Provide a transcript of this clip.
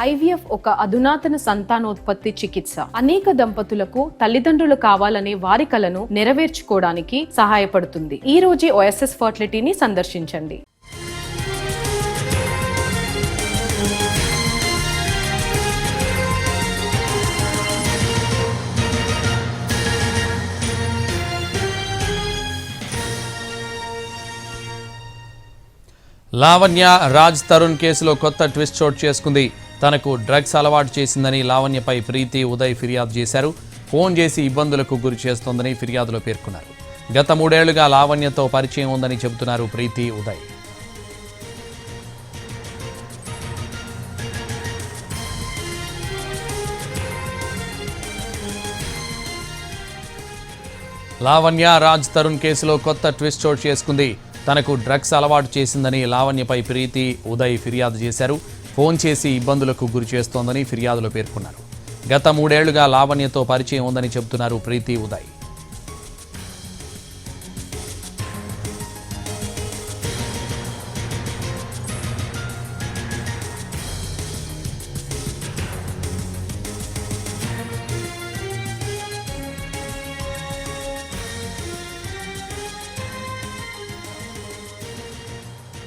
IVF ఒక అధునాతన సంతానోత్పత్తి చికిత్స. అనేక దంపతులకు తల్లిదండ్రులు కావాలనే వారి కలను నెరవేర్చుకోవడానికి సహాయపడుతుంది. ఈ రోజే OSS ఫర్టిలిటీని సందర్శించండి. లావణ్య రాజ్ తరుణ్ కేసులో కొత్త ట్విస్ట్ చోటు చేసుకుంది. తనకు డ్రగ్స్ అలవాటు చేసిందని లావణ్యపై ప్రీతి ఉదయ్ ఫిర్యాదు చేశారు. ఫోన్ చేసి ఇబ్బందులకు గురి చేస్తోందని ఫిర్యాదులో పేర్కొన్నారు. గత 3 ఏళ్లుగా లావణ్యతో పరిచయం ఉందని చెబుతున్నారు ప్రీతి ఉదయ్. లావణ్య రాజ్ తరుణ్ కేసులో కొత్త ట్విస్ట్ చోటు చేసుకుంది. తనకు డ్రగ్స్ అలవాటు చేసిందని లావణ్యపై ప్రీతి ఉదయ్ ఫిర్యాదు చేశారు. ఫోన్ చేసి ఇబ్బందులకు గురి చేస్తోందని ఫిర్యాదులో పేర్కొన్నారు. గత 3 ఏళ్లుగా లావణ్యతో పరిచయం ఉందని చెబుతున్నారు ప్రీతి ఉదయ్.